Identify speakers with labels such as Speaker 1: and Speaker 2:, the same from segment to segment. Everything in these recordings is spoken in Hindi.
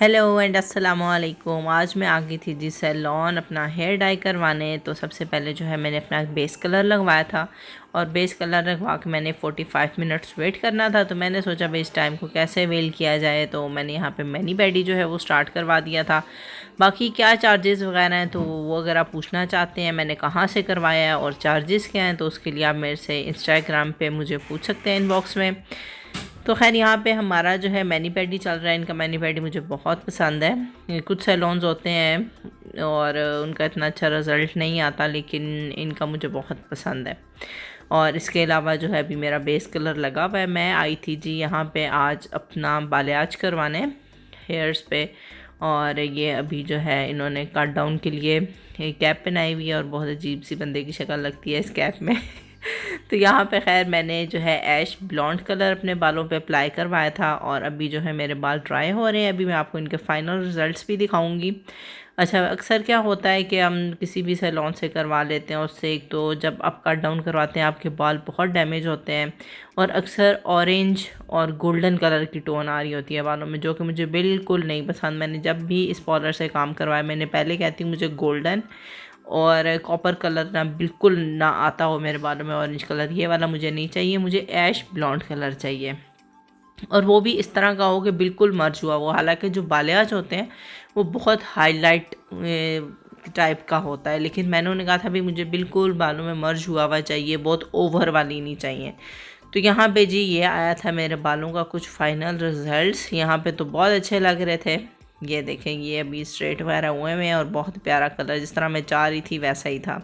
Speaker 1: हेलो एंड अस्सलाम वालेकुम। आज मैं आ गई थी जी सैलॉन अपना हेयर डाई करवाने। तो सबसे पहले जो है मैंने अपना बेस कलर लगवाया था और बेस कलर लगवा के मैंने 45 मिनट्स वेट करना था। तो मैंने सोचा भाई इस टाइम को कैसे वेल किया जाए, तो मैंने यहाँ पे मैनी पेडी जो है वो स्टार्ट करवा दिया था। बाकी क्या चार्जेस वगैरह हैं तो वो अगर आप पूछना चाहते हैं मैंने कहाँ से करवाया है और चार्जेस क्या हैं, तो उसके लिए आप मेरे से इंस्टाग्राम पे मुझे पूछ सकते हैं इनबॉक्स में। तो खैर यहाँ पे हमारा जो है मैनी पेडी चल रहा है। इनका मैनी पेडी मुझे बहुत पसंद है। कुछ सैलून्स होते हैं और उनका इतना अच्छा रिज़ल्ट नहीं आता, लेकिन इनका मुझे बहुत पसंद है। और इसके अलावा जो है अभी मेरा बेस कलर लगा हुआ है। मैं आई थी जी यहाँ पे आज अपना बालियाज करवाने हेयर्स पे। और ये अभी जो है इन्होंने कट डाउन के लिए एक कैप पहनाई हुई है और बहुत अजीब सी बंदे की शक्ल लगती है इस कैप में। तो यहाँ पे खैर मैंने जो है ऐश ब्लॉन्ड कलर अपने बालों पे अप्लाई करवाया था और अभी जो है मेरे बाल ड्राई हो रहे हैं। अभी मैं आपको इनके फाइनल रिज़ल्ट्स भी दिखाऊंगी। अच्छा, अक्सर क्या होता है कि हम किसी भी सैलून से करवा लेते हैं, उससे एक तो जब आप कट डाउन करवाते हैं आपके बाल बहुत डैमेज होते हैं और अक्सर ऑरेंज और गोल्डन कलर की टोन आ रही होती है बालों में, जो कि मुझे बिल्कुल नहीं पसंद। मैंने जब भी इस पार्लर से काम करवाया मैंने पहले कहती हूँ मुझे गोल्डन और कॉपर कलर ना बिल्कुल ना आता हो मेरे बालों में, ऑरेंज कलर ये वाला मुझे नहीं चाहिए, मुझे ऐश ब्लॉन्ड कलर चाहिए। और वो भी इस तरह का हो कि बिल्कुल मर्ज हुआ वो। हालांकि जो बालियाज होते हैं वो बहुत हाईलाइट टाइप का होता है, लेकिन मैंने उन्हें कहा था भी मुझे बिल्कुल बालों में मर्ज हुआ हुआ चाहिए, बहुत ओवर वाली नहीं चाहिए। तो यहाँ पे जी ये आया था मेरे बालों का कुछ फाइनल रिजल्ट्स। यहाँ पे तो बहुत अच्छे लग रहे थे। ये देखें, ये अभी स्ट्रेट वगैरह हुए हैं और बहुत प्यारा कलर जिस तरह मैं चाह रही थी वैसा ही था।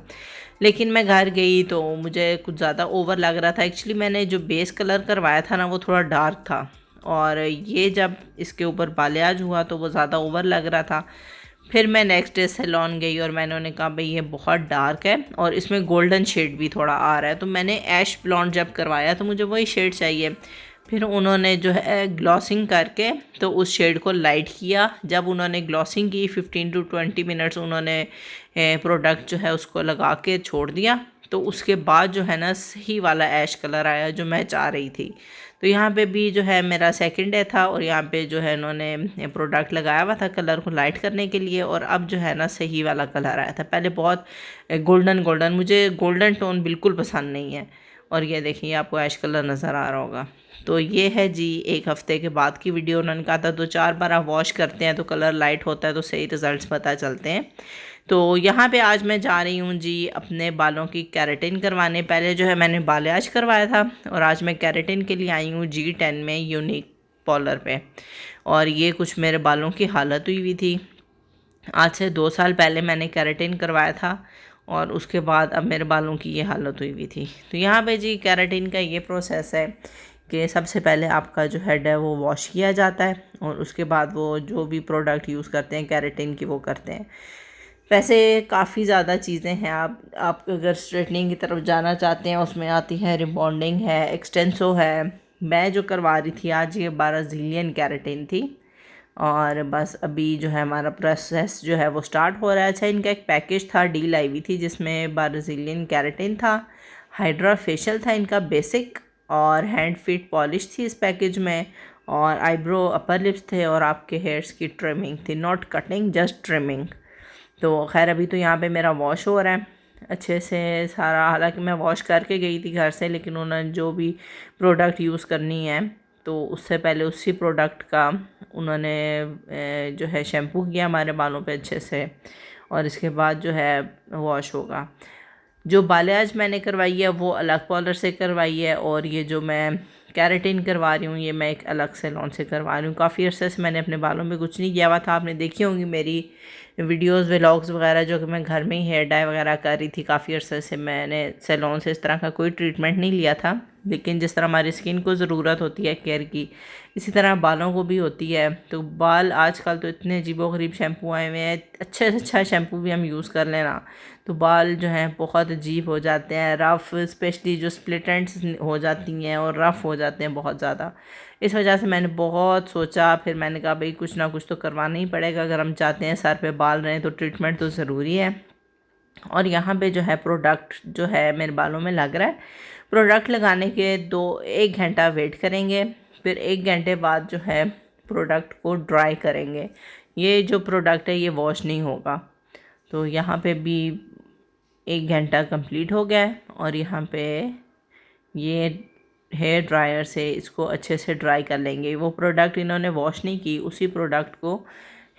Speaker 1: लेकिन मैं घर गई तो मुझे कुछ ज़्यादा ओवर लग रहा था। एक्चुअली मैंने जो बेस कलर करवाया था ना वो थोड़ा डार्क था और ये जब इसके ऊपर बालियाज हुआ तो वो ज़्यादा ओवर लग रहा था। फिर मैं नेक्स्ट डे सैलून गई और मैंने उन्हें कहा भाई ये बहुत डार्क है और इसमें गोल्डन शेड भी थोड़ा आ रहा है। तो मैंने ऐश ब्लॉन्ड जब करवाया तो मुझे वही शेड चाहिए। फिर उन्होंने जो है ग्लॉसिंग करके तो उस शेड को लाइट किया। जब उन्होंने ग्लॉसिंग की 15 to 20 मिनट्स उन्होंने प्रोडक्ट जो है उसको लगा के छोड़ दिया, तो उसके बाद जो है ना सही वाला ऐश कलर आया जो मैं चाह रही थी। तो यहाँ पे भी जो है मेरा सेकंड डे था और यहाँ पे जो है इन्होंने प्रोडक्ट लगाया हुआ था कलर को लाइट करने के लिए और अब जो है ना सही वाला कलर आया था। पहले बहुत गोल्डन गोल्डन, मुझे गोल्डन टोन बिल्कुल पसंद नहीं है। और ये देखिए आपको ऐश कलर नज़र आ रहा होगा। तो ये है जी एक हफ़्ते के बाद की वीडियो। उन्होंने कहा था 2-4 बार आप वॉश करते हैं तो कलर लाइट होता है तो सही रिज़ल्ट्स पता चलते हैं। तो यहाँ पे आज मैं जा रही हूँ जी अपने बालों की केराटिन करवाने। पहले जो है मैंने बालियाज करवाया था और आज मैं केराटिन के लिए आई हूँ G10 में यूनिक पार्लर पे। और ये कुछ मेरे बालों की हालत हुई हुई थी। आज से 2 साल पहले मैंने केराटिन करवाया था और उसके बाद अब मेरे बालों की ये हालत हुई हुई थी। तो यहाँ पे जी केराटिन का ये प्रोसेस है कि सबसे पहले आपका जो हेड है वो वॉश किया जाता है और उसके बाद वो जो भी प्रोडक्ट यूज़ करते हैं केराटिन की वो करते हैं। वैसे काफ़ी ज़्यादा चीज़ें हैं। आप अगर स्ट्रेटनिंग की तरफ जाना चाहते हैं उसमें आती है रिबॉन्डिंग है, एक्सटेंसो है। मैं जो करवा रही थी आज ये ब्राज़ीलियन केराटिन थी और बस अभी जो है हमारा प्रोसेस जो है वो स्टार्ट हो रहा है। अच्छा, इनका एक पैकेज था, डील आई हुई थी जिसमें ब्राज़ीलियन केराटिन था, हाइड्रा फेशियल था इनका बेसिक और हैंड फीट पॉलिश थी इस पैकेज में, और आईब्रो अपर लिप्स थे और आपके हेयर्स की ट्रिमिंग थी, नॉट कटिंग जस्ट ट्रिमिंग। तो खैर अभी तो यहाँ पे मेरा वॉश हो रहा है अच्छे से सारा। हालांकि मैं वॉश करके गई थी घर से, लेकिन उन्होंने जो भी प्रोडक्ट यूज़ करनी है तो उससे पहले उसी प्रोडक्ट का उन्होंने जो है शैम्पू किया हमारे बालों पे अच्छे से और इसके बाद जो है वॉश होगा। जो बालियाज मैंने करवाई है वो अलग पार्लर से करवाई है और ये जो मैं केराटिन करवा रही हूँ ये मैं एक अलग सैलून से करवा रही हूँ। काफ़ी अर्से से मैंने अपने बालों में कुछ नहीं किया हुआ था। आपने देखी होंगी मेरी वीडियोस व्लॉग्स वगैरह जो कि मैं घर में ही हेयर डाई वगैरह कर रही थी। काफ़ी अर्से से मैंने सैलून से इस तरह का कोई ट्रीटमेंट नहीं लिया था, लेकिन जिस तरह हमारी स्किन को ज़रूरत होती है केयर की इसी तरह बालों को भी होती है। तो बाल आजकल तो इतने अजीबोगरीब शैम्पू आए हुए हैं, अच्छे से अच्छा शैम्पू भी हम यूज़ कर लेना तो बाल जो हैं बहुत अजीब हो जाते हैं, रफ़, स्पेशली जो स्प्लिट एंड्स हो जाती हैं और रफ़ हो जाते हैं बहुत ज़्यादा। इस वजह से मैंने बहुत सोचा, फिर मैंने कहा भाई कुछ ना कुछ तो करवाना ही पड़ेगा। अगर हम चाहते हैं सर पे बाल रहें तो ट्रीटमेंट तो ज़रूरी है। और यहाँ पे जो है प्रोडक्ट जो है मेरे बालों में लग रहा है। प्रोडक्ट लगाने के 1 घंटा वेट करेंगे, फिर 1 घंटे बाद जो है प्रोडक्ट को ड्राई करेंगे। ये जो प्रोडक्ट है ये वॉश नहीं होगा। तो यहाँ पे भी 1 घंटा कंप्लीट हो गया है और यहाँ पे ये हेयर ड्रायर से इसको अच्छे से ड्राई कर लेंगे। वो प्रोडक्ट इन्होंने वॉश नहीं की, उसी प्रोडक्ट को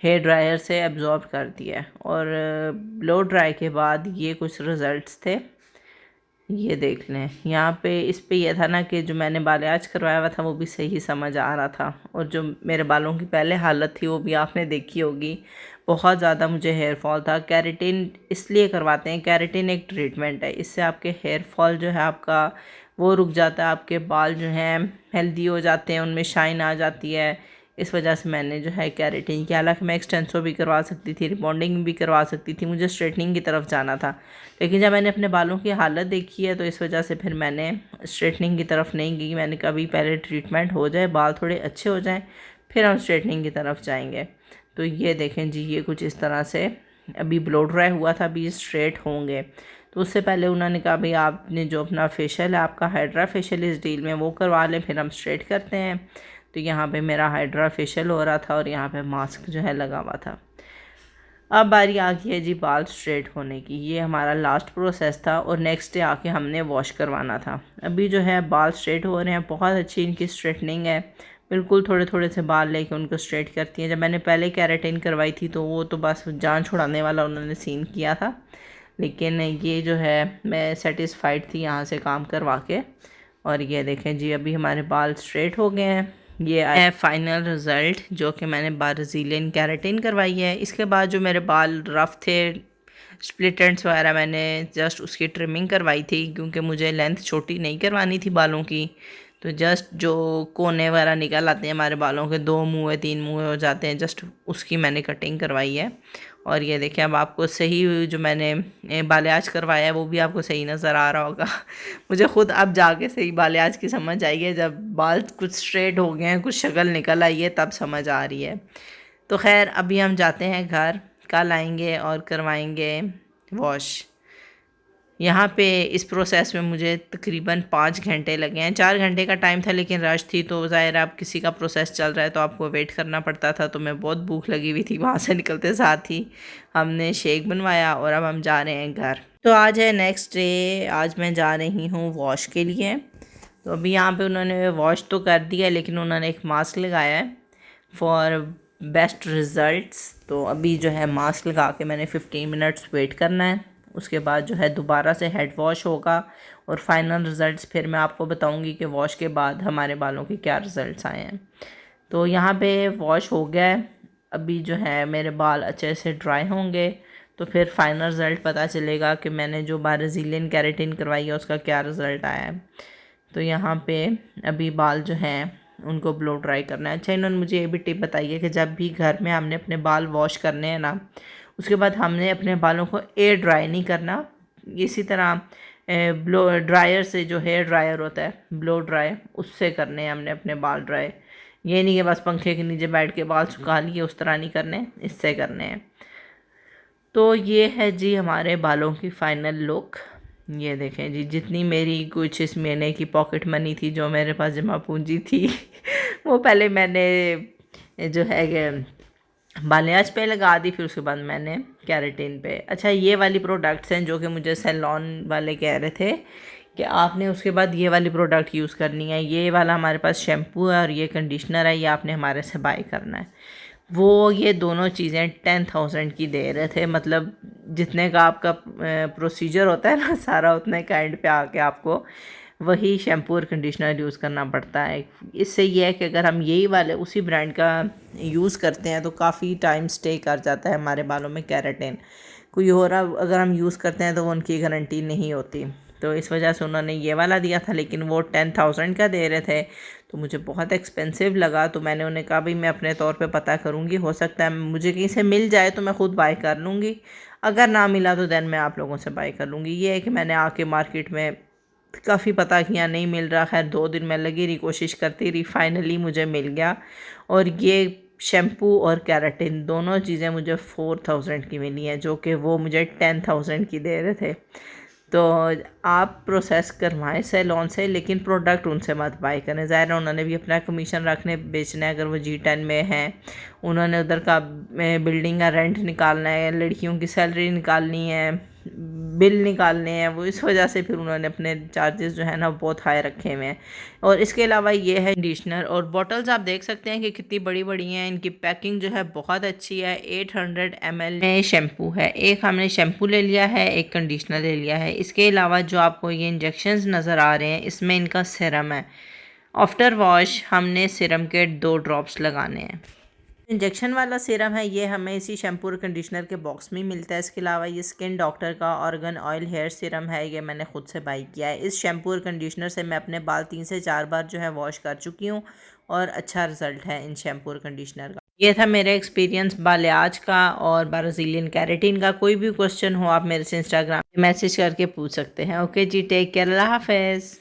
Speaker 1: हेयर ड्रायर से एब्ज़ॉर्ब कर दिया और ब्लो ड्राई के बाद ये कुछ रिज़ल्ट्स थे। ये देख लें, यहाँ पे इस पे यह था ना कि जो मैंने बालियाज करवाया हुआ था वो भी सही समझ आ रहा था और जो मेरे बालों की पहले हालत थी वो भी आपने देखी होगी। बहुत ज़्यादा मुझे हेयर फॉल था। केराटिन इसलिए करवाते हैं, केराटिन एक ट्रीटमेंट है, इससे आपके हेयर फॉल जो है आपका वो रुक जाता है, आपके बाल जो हैं हेल्दी हो जाते हैं, उनमें शाइन आ जाती है। इस वजह से मैंने जो है केराटिन की, हालांकि मैं एक्सटेंसो भी करवा सकती थी, रिबॉन्डिंग भी करवा सकती थी, मुझे स्ट्रेटनिंग की तरफ जाना था, लेकिन जब मैंने अपने बालों की हालत देखी है तो इस वजह से फिर मैंने स्ट्रेटनिंग की तरफ नहीं गई। मैंने कभी पहले ट्रीटमेंट हो जाए, बाल थोड़े अच्छे हो जाएं, फिर हम स्ट्रेटनिंग की तरफ जाएंगे। तो ये देखें जी, ये कुछ इस तरह से अभी ब्लो ड्राई हुआ था, अभी स्ट्रेट होंगे। तो उससे पहले उन्होंने कहा भाई आपने जो अपना फेशियल है, आपका हाइड्रा फेशियल इस डील में वो करवा लें, फिर हम स्ट्रेट करते हैं। तो यहाँ पे मेरा हाइड्रा फेशियल हो रहा था और यहाँ पे मास्क जो है लगा हुआ था। अब बारी आ गई है जी बाल स्ट्रेट होने की। ये हमारा लास्ट प्रोसेस था और नेक्स्ट डे आके हमने वॉश करवाना था। अभी जो है बाल स्ट्रेट हो रहे हैं, बहुत अच्छी इनकी स्ट्रेटनिंग है, बिल्कुल थोड़े थोड़े से बाल लेके उनको स्ट्रेट करती हैं। जब मैंने पहले केराटिन करवाई थी तो वो तो बस जान छुड़ाने वाला उन्होंने सीन किया था, लेकिन ये जो है मैं सेटिस्फाइड थी यहाँ से काम करवा के। और ये देखें जी, अभी हमारे बाल स्ट्रेट हो गए हैं। ये है फाइनल रिज़ल्ट जो कि मैंने ब्राज़ीलियन केराटिन करवाई है। इसके बाद जो मेरे बाल रफ़ थे, स्प्लिट एंड्स वगैरह, मैंने जस्ट उसकी ट्रिमिंग करवाई थी क्योंकि मुझे लेंथ छोटी नहीं करवानी थी बालों की। तो जस्ट जो कोने वगैरह निकल आते हैं हमारे बालों के, 2 मुँह 3 मुँह हो जाते हैं, जस्ट उसकी मैंने कटिंग करवाई है। और ये देखें, अब आपको सही जो मैंने बालियाज करवाया है वो भी आपको सही नज़र आ रहा होगा। मुझे ख़ुद अब जाके सही बालियाज की समझ आई है, जब बाल कुछ स्ट्रेट हो गए हैं, कुछ शक्ल निकल आई है, तब समझ आ रही है। तो खैर अभी हम जाते हैं घर, कल आएंगे और करवाएंगे वॉश। यहाँ पे इस प्रोसेस में मुझे तकरीबन 5 घंटे लगे हैं। 4 घंटे का टाइम था लेकिन रश थी, तो ज़ाहिर है अब किसी का प्रोसेस चल रहा है तो आपको वेट करना पड़ता था। तो मैं बहुत भूख लगी हुई थी, वहाँ से निकलते साथ ही हमने शेक बनवाया और अब हम जा रहे हैं घर। तो आज है नेक्स्ट डे, आज मैं जा रही हूँ वॉश के लिए। तो अभी यहाँ पे उन्होंने वॉश तो कर दिया लेकिन उन्होंने एक मास्क लगाया है फॉर बेस्ट रिज़ल्ट्स। तो अभी जो है मास्क लगा के मैंने 15 मिनट्स वेट करना है, उसके बाद जो है दोबारा से हेड वॉश होगा और फाइनल रिज़ल्ट्स फिर मैं आपको बताऊंगी कि वॉश के बाद हमारे बालों के क्या रिज़ल्ट्स आए हैं। तो यहाँ पे वॉश हो गया है, अभी जो है मेरे बाल अच्छे से ड्राई होंगे तो फिर फाइनल रिज़ल्ट पता चलेगा कि मैंने जो ब्राज़ीलियन केराटिन करवाई है उसका क्या रिज़ल्ट आया है। तो यहाँ पे अभी बाल जो हैं उनको ब्लो ड्राई करना है। अच्छा, इन्होंने मुझे ये भी टिप बताई है कि जब भी घर में हमने अपने बाल वॉश करने हैं ना, उसके बाद हमने अपने बालों को एयर ड्राई नहीं करना। इसी तरह ब्लो ड्रायर से, जो हेयर ड्रायर होता है ब्लो ड्राई, उससे करने हैं हमने अपने बाल ड्राई। ये नहीं कि बस पंखे के नीचे बैठ के बाल सुखा लिए, उस तरह नहीं करने, इससे करने हैं। तो ये है जी हमारे बालों की फ़ाइनल लुक। ये देखें जी, जितनी मेरी कुछ इस महीने की पॉकेट मनी थी, जो मेरे पास जमा पूंजी थी वो पहले मैंने जो है बालियाज पे लगा दी, फिर उसके बाद मैंने केराटिन पे। अच्छा, ये वाली प्रोडक्ट्स हैं जो कि मुझे सैलॉन वाले कह रहे थे कि आपने उसके बाद ये वाली प्रोडक्ट यूज़ करनी है। ये वाला हमारे पास शैम्पू है और ये कंडीशनर है, ये आपने हमारे से बाय करना है। वो ये दोनों चीज़ें 10,000 की दे रहे थे, मतलब जितने का आपका प्रोसीजर होता है ना सारा, उतने का एंड पे आके आपको वही शैम्पू और कंडीशनर यूज़ करना पड़ता है। इससे ये है कि अगर हम यही वाले उसी ब्रांड का यूज़ करते हैं तो काफ़ी टाइम स्टे कर जाता है हमारे बालों में केराटिन। कोई और अगर हम यूज़ करते हैं तो वो उनकी गारंटी नहीं होती, तो इस वजह से उन्होंने ये वाला दिया था, लेकिन वो 10,000 का दे रहे थे तो मुझे बहुत एक्सपेंसिव लगा। तो मैंने उन्हें कहा भाई मैं अपने तौर पे पता करूँगी, हो सकता है मुझे कहीं से मिल जाए तो मैं ख़ुद बाय कर लूँगी, अगर ना मिला तो देन मैं आप लोगों से बाय कर लूँगी। ये है कि मैंने आके मार्केट में काफ़ी पता किया, नहीं मिल रहा। खैर 2 दिन में लगी रही, कोशिश करती रही, फाइनली मुझे मिल गया। और ये शैम्पू और केराटिन दोनों चीज़ें मुझे 4,000 की मिली हैं, जो कि वो मुझे 10,000 की दे रहे थे। तो आप प्रोसेस करवाएं सैलॉन से, लेकिन प्रोडक्ट उनसे मत बाय करें। ज़ाहिर है उन्होंने भी अपना कमीशन रखने बेचना है। अगर वो G10 में हैं, उन्होंने उधर का बिल्डिंग का रेंट निकालना है, लड़कियों की सैलरी निकालनी है, बिल निकालने हैं, वो इस वजह से फिर उन्होंने अपने चार्जेस जो है ना बहुत हाई रखे हुए हैं। और इसके अलावा ये है कंडीशनर और बॉटल्स, आप देख सकते हैं कि कितनी बड़ी बड़ी हैं। इनकी पैकिंग जो है बहुत अच्छी है। 800 ml में शैम्पू है। एक हमने शैम्पू ले लिया है, एक कंडीशनर ले लिया है। इसके अलावा जो आपको ये इंजेक्शंस नज़र आ रहे हैं, इसमें इनका सिरम है। आफ्टर वॉश हमने सिरम के 2 ड्रॉप्स लगाने हैं। इंजेक्शन वाला सीरम है, ये हमें इसी शैम्पू और कंडीशनर के बॉक्स में ही मिलता है। इसके अलावा ये स्किन डॉक्टर का ऑर्गन ऑयल हेयर सीरम है, ये मैंने ख़ुद से बाई किया है। इस शैम्पू और कंडीशनर से मैं अपने बाल 3 से 4 बार जो है वॉश कर चुकी हूँ और अच्छा रिज़ल्ट है इन शैम्पू और कंडीशनर का। ये था मेरा एक्सपीरियंस बालियाज का और ब्राज़ीलियन केराटिन का। कोई भी क्वेश्चन हो आप मेरे से इंस्टाग्राम पे मैसेज करके पूछ सकते हैं। ओके जी, टेक केयर, अल्लाह हाफ़िज़।